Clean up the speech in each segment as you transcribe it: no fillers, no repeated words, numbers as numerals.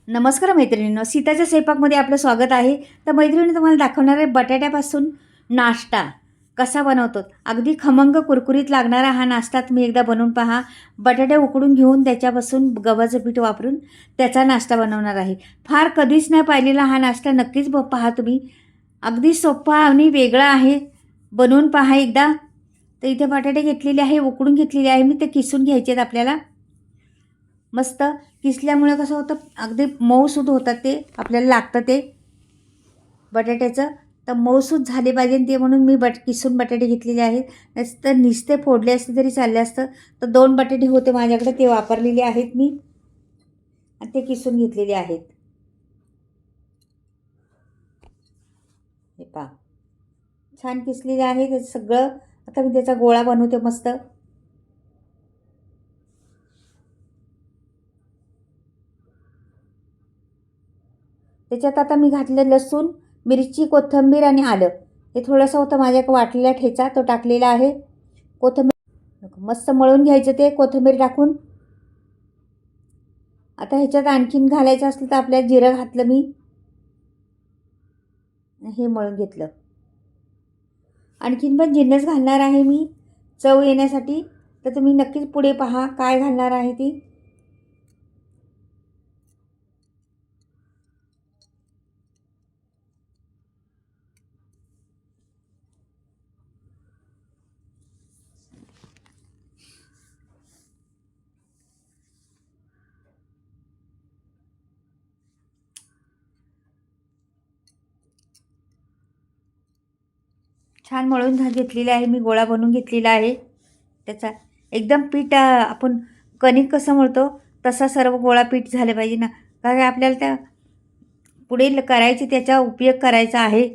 नमस्कार मैत्रिणींनो, सीताच्या स्वयंपाकमध्ये आपलं स्वागत आहे. तर मैत्रिणी तुम्हाला दाखवणार आहे बटाट्यापासून नाश्ता कसा बनवतो. अगदी खमंग कुरकुरीत लागणारा हा नाश्ता तुम्ही एकदा बनवून पहा. बटाटे उकडून घेऊन त्याच्यापासून गव्हाचं पीठ वापरून त्याचा नाश्ता बनवणार आहे. फार कधीच नाही पाहिलेला हा नाश्ता नक्कीच पहा तुम्ही. अगदी सोपा आणि वेगळा आहे. बनवून पहा एकदा. तर इथे बटाटे घेतलेले आहे, उकडून घेतलेले आहे मी. ते किसून घ्यायचे आहेत आपल्याला. मस्त किसल्यामुळे कसं होतं, अगदी मऊसूद होतात ते, आपल्याला लागतं ते बटाट्याचं. तर मऊसूद झाले पाहिजे ते म्हणून मी किसून बटाटे घेतलेले आहेत. नसतं निस्ते फोडले असते तरी चालले असतं. तर 2 बटाटे होते माझ्याकडे, ते वापरलेले आहेत मी आणि ते किसून घेतलेले आहेत. हे पहा, छान किसलेले आहे ते सगळं. आता मी त्याचा गोळा बनवते मस्त. त्याच्यात आता मी घातलं लसूण, मिरची, कोथिंबीर आणि आलं. हे थोडंसं होतं माझ्याकडे वाटलेला ठेचा, तो टाकलेला आहे. कोथिंबीर मस्त मळून घ्यायचं ते कोथिंबीर टाकून. आता ह्याच्यात आणखीन घालायचं असलं तर आपल्याला जिरं घातलं मी, हे मळून घेतलं. आणखीन पण जिन्नस घालणार आहे मी चव येण्यासाठी. तर तुम्ही नक्कीच पुढे पहा काय घालणार आहे ती. छान मळून घेतलेली आहे मी, गोळा बनवून घेतलेला आहे त्याचा. एकदम पीठ आपण कणिक कसं मळतो तसा सर्व गोळा पीठ झाले पाहिजे ना, कारण आपल्याला त्या पुढे करायची, त्याचा उपयोग करायचा आहे.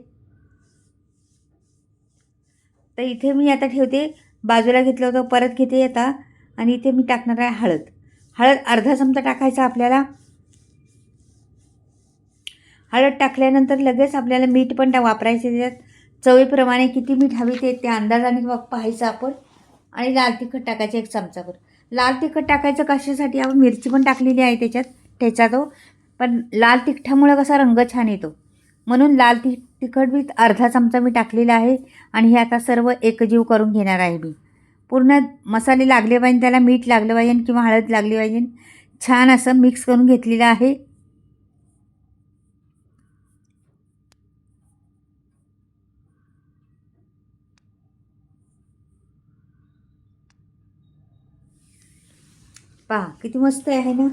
तर इथे मी आता ठेवते, बाजूला घेतलं होतं, परत घेते आता. आणि इथे मी टाकणार आहे हळद. हळद अर्धा चमचा टाकायचा आपल्याला. हळद टाकल्यानंतर लगेच आपल्याला मीठ पण वापरायचे त्याच्यात. चवीप्रमाणे किती मीठ हवे ते त्या अंदाजाने पाहायचं आपण. आणि लाल तिखट टाकायचं 1 चमचाभर. लाल तिखट टाकायचं कशासाठी, आपण मिरची पण टाकलेली आहे त्याच्यात, ठेचा तो. पण लाल तिखटामुळे कसा रंग छान येतो, म्हणून लाल तिखट मी अर्धा चमचा मी टाकलेला आहे. आणि हे आता सर्व एकजीव करून घेणार आहे मी. पूर्ण मसाले लागले पाहिजे त्याला, मीठ लागलं पाहिजे किंवा हळद लागली पाहिजे. छान असं मिक्स करून घेतलेलं आहे. पहा किती मस्त आहे ना,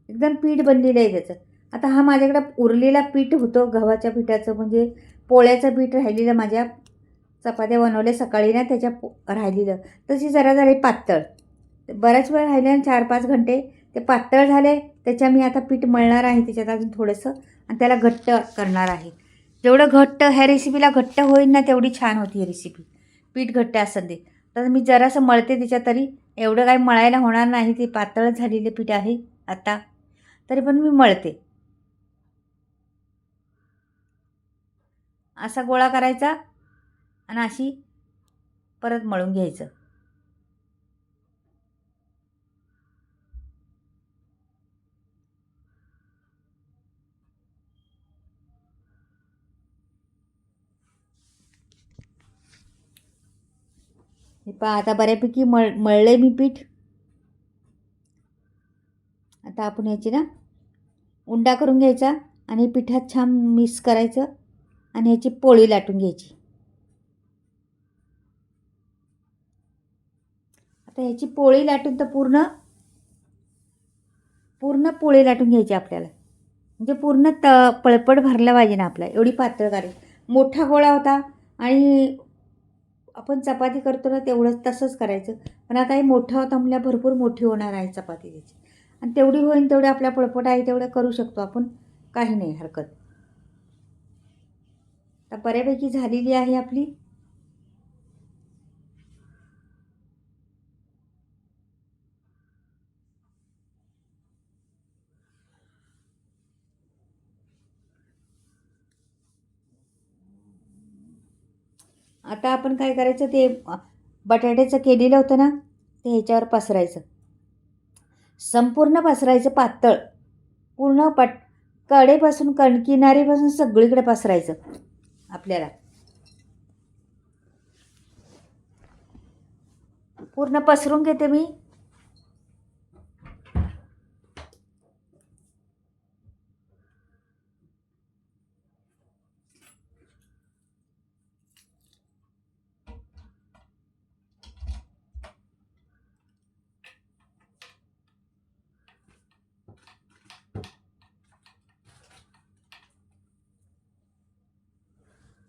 एकदम पीठ बनलेलं आहे त्याचं. आता हा माझ्याकडे उरलेला पीठ होतं गव्हाच्या पिठाचं, म्हणजे पोळ्याचं पीठ राहिलेलं, माझ्या चपात्या बनवल्या सकाळी ना, त्याच्या राहिलेलं. तशी जरा झाले पातळ, बराच वेळ राहिले ना, 4-5 घंटे ते पातळ झाले. त्याच्या मी आता पीठ मळणार आहे त्याच्यात अजून थोडंसं, आणि त्याला घट्ट करणार आहे. जेवढं घट्ट ह्या रेसिपीला घट्ट होईल ना, तेवढी छान होती ही रेसिपी. पीठ घट्ट असेल ते. तर मी जरासं मळते त्याच्यात, तरी एवढं काही मळायला होणार नाही, ते पातळ झालेलं पीठ आहे आता. तरी पण मी मळते. असा गोळा करायचा आणि अशी परत मळून घ्यायचं. हे पहा, आता बऱ्यापैकी मळले मी पीठ. आता आपण याची ना उंडा करून घ्यायचा आणि पिठात छान मिक्स करायचं आणि याची पोळी लाटून घ्यायची. आता ह्याची पोळी लाटून तर पूर्ण पूर्ण पोळी लाटून घ्यायची आपल्याला, म्हणजे पूर्ण पळपट भरला पाहिजे ना आपला, एवढी पातळ करायची. मोठा गोळा होता आणि आपण चपाती करतो ना तेवढंच तसंच करायचं. पण आता हे मोठा होता म्हणजे भरपूर मोठी होणार आहे चपाती त्याची, आणि तेवढी होईल तेवढी आपल्या पळपट आहे तेवढं करू शकतो आपण, काही नाही हरकत. तर बऱ्यापैकी झालेली आहे आपली. आता आपण काय करायचं, ते बटाट्याचं केलेलं होतं ना, ते ह्याच्यावर पसरायचं, संपूर्ण पसरायचं पातळ. पूर्ण कडेपासून किनारीपासून सगळीकडे पसरायचं आपल्याला. पूर्ण पसरून घेते मी.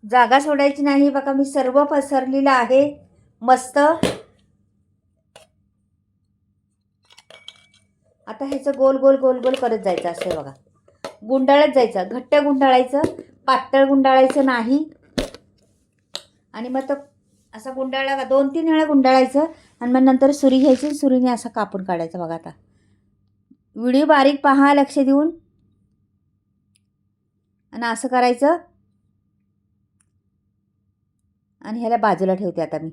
जागा सोडायची नाही. बघा मी सर्व पसरलेलं आहे मस्त. आता ह्याचं गोल गोल गोल गोल करत जायचं असं बघा. गुंडाळत जायचं, घट्ट गुंडाळायचं, पातळ गुंडाळायचं नाही. आणि मग तो असा गुंडाळला का 2-3 वेळा गुंडाळायचं आणि मग नंतर सुरी घ्यायची, सुरीने असं कापून काढायचं. बघा आता व्हिडिओ बारीक पहा लक्ष देऊन. आणि असं करायचं. आणि ह्याला बाजूला ठेवते. आता मी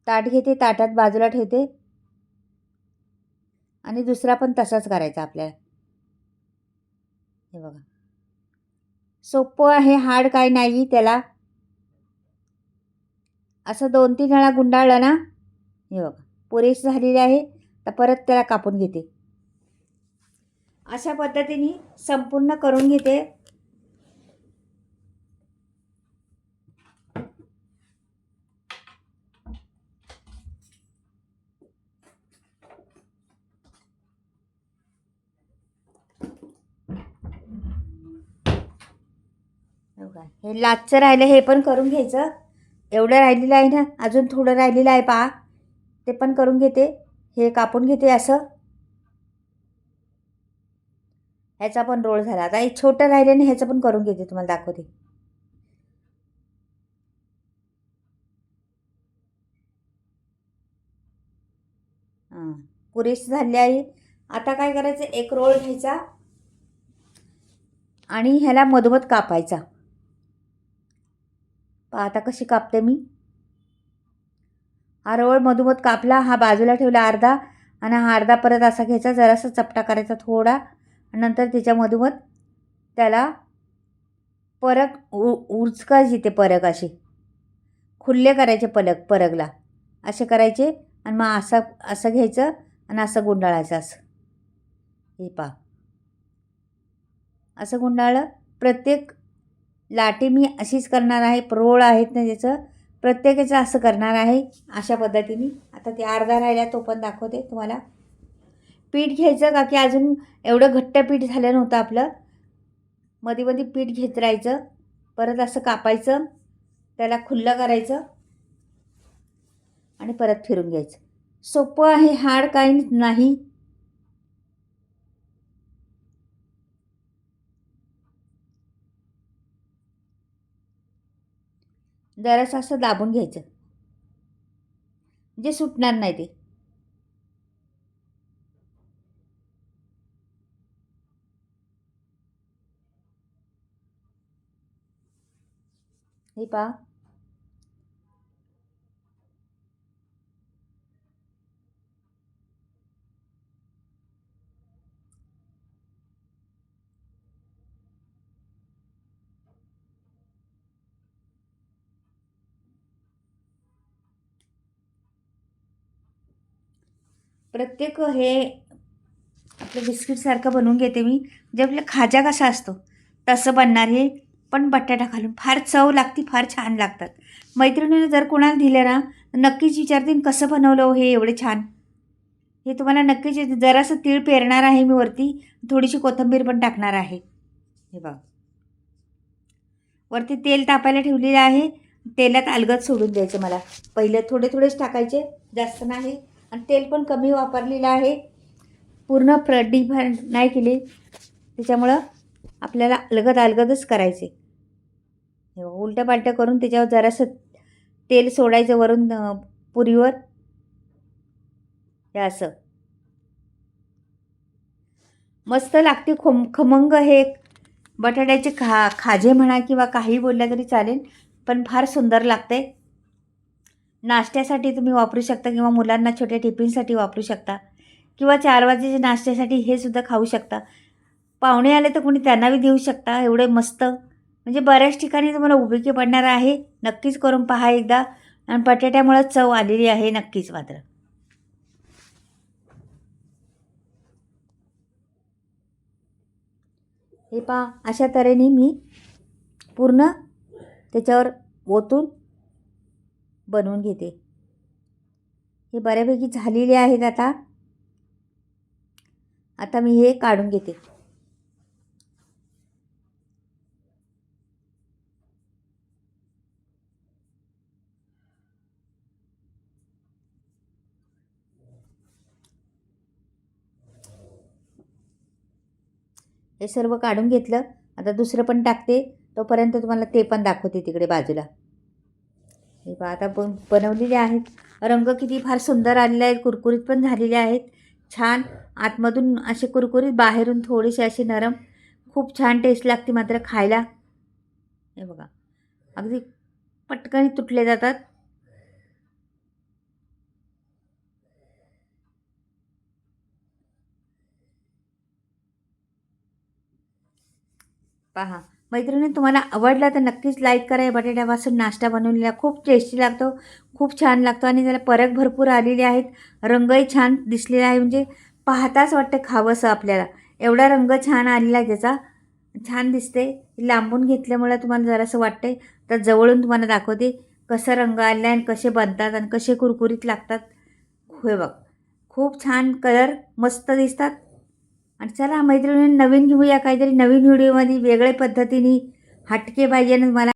ताट घेते, ताटात बाजूला ठेवते. आणि दुसरा पण तसाच करायचा आपल्याला. हे बघा सोपं आहे, हार्ड काय नाही त्याला. असं 2-3 वेळा गुंडाळलं ना, हे बघा पुरेस झालेले आहे. तर परत त्याला कापून घेते. अशा पद्धतीने संपूर्ण करून घेते. हे लाचचं राहिलं, हे पण करून घ्यायचं. एवढं राहिलेलं आहे ना, अजून थोडं राहिलेलं आहे पहा, ते पण करून घेते. हे कापून घेते असं. ह्याचा पण रोल झाला. आता एक छोटं राहिलं ना, ह्याचं पण करून घेते, तुम्हाला दाखवते. हां पुरेशी झाली आहे. आता काय करायचं, एक रोल घ्यायचा आणि ह्याला मधोमध कापायचा. पहा आता कशी कापते मी. हा रोल मधोमध कापला, हा बाजूला ठेवला अर्धा, आणि हा अर्धा परत असा घ्यायचा, जरासा चपटा करायचा थोडा. नंतर त्याच्या मधोमध त्याला परग उचकायची. ते परग असे खुल्ले करायचे, परगला असे करायचे. आणि मग असं असं घ्यायचं आणि असं गुंडाळायचं असं. हे पहा असं गुंडाळलं. प्रत्येक लाटी मी अशीच करणार आहे. रोळ आहेत ना त्याचं, प्रत्येकाचं असं करणार आहे अशा पद्धतीने. आता ते अर्धा राहिला, तो पण दाखवते तुम्हाला. पीठ घ्यायचं का की अजून एवढं घट्ट पीठ झालं नव्हतं आपलं. मध्ये मध्ये पीठ घेत राहायचं. परत असं कापायचं, त्याला खुल्लं करायचं आणि परत फिरून घ्यायचं. सोपं आहे, हार्ड काही नाही. जरासं असं दाबून घ्यायचं, जे सुटणार नाही ते. हे पहा प्रत्येक हे आपलं बिस्किटसारखं बनवून घेते मी. जे आपलं खाजा कसा असतो तसं बनणार हे, पण बटाटा घालून फार चव लागते, फार छान लागतात. मैत्रिणीने जर कोणाला दिलं ना, नक्कीच विचारतील कसं बनवलं हो हे एवढे छान. हे तुम्हाला नक्कीच येते. जरासं तीळ पेरणार आहे मी वरती, थोडीशी कोथिंबीर पण टाकणार आहे. हे बघा वरती तेल तापायला ठेवलेलं आहे. तेलात अलगद सोडून द्यायचं मला. पहिलं थोडे थोडेच टाकायचे, जास्त नाही. आणि तेल पण कमी वापरलेलं आहे, पूर्ण डीप नाही केले, त्याच्यामुळं आपल्याला अलगदच करायचे. हे उलटं पालटं करून त्याच्यावर जरासं तेल सोडायचं वरून पुरीवर. हे असं मस्त लागते. खमंग हे बटाट्याचे खाजे म्हणा किंवा काही बोलल्या तरी चालेल, पण फार सुंदर लागते. नाश्त्यासाठी तुम्ही वापरू शकता किंवा मुलांना छोट्या टिफिनसाठी वापरू शकता किंवा 4 वाजेच्या नाश्त्यासाठी हे सुद्धा खाऊ शकता. पाहुणे आले तर कोणी त्यांनाही देऊ शकता. एवढे मस्त म्हणजे बऱ्याच ठिकाणी तुम्हाला उपयोगी पडणार आहे. नक्कीच करून पहा एकदा. आणि बटाट्यामुळे चव आलेली आहे नक्कीच मात्र. हे पहा अशा तऱ्हेने मी पूर्ण त्याच्यावर ओतून बनवून घेते. हे बऱ्यापैकी झालेले आहेत. आता मी हे काढून घेते. हे सर्व काढून घेतलं. आता दुसरं पण टाकते. तोपर्यंत तुम्हाला ते पण दाखवते तिकडे बाजूला. हे पहा आता बनवलेले आहेत. रंग किती फार सुंदर आलेले आहेत. कुरकुरीत पण झालेले आहेत. छान आतमधून असे कुरकुरीत, बाहेरून थोडेसे असे नरम. खूप छान टेस्ट लागते मात्र खायला. हे बघा अगदी पटकन तुटले जातात. पहा मैत्रिणी, तुम्हाला आवडला तर नक्कीच लाईक करा. या बटाट्यापासून नाश्ता बनवलेला खूप टेस्टी लागतो, खूप छान लागतो आणि त्याला परक भरपूर आलेले आहेत. रंगही छान दिसलेला आहे. म्हणजे पाहताच वाटतं खावंसं आपल्याला. एवढा रंग छान आलेला आहे त्याचा. छान दिसते. लांबून घेतल्यामुळे तुम्हाला जरासं वाटतंय. तर जवळून तुम्हाला दाखवते कसा रंग आलेला आहे आणि कसे बनतात आणि कसे कुरकुरीत लागतात. हे बघ खूप छान कलर मस्त दिसतात. आणि चला मैत्रिणींनी नवीन घेऊया काहीतरी नवीन व्हिडिओमध्ये वेगळ्या पद्धतीने हटके पाहिजे आणि मला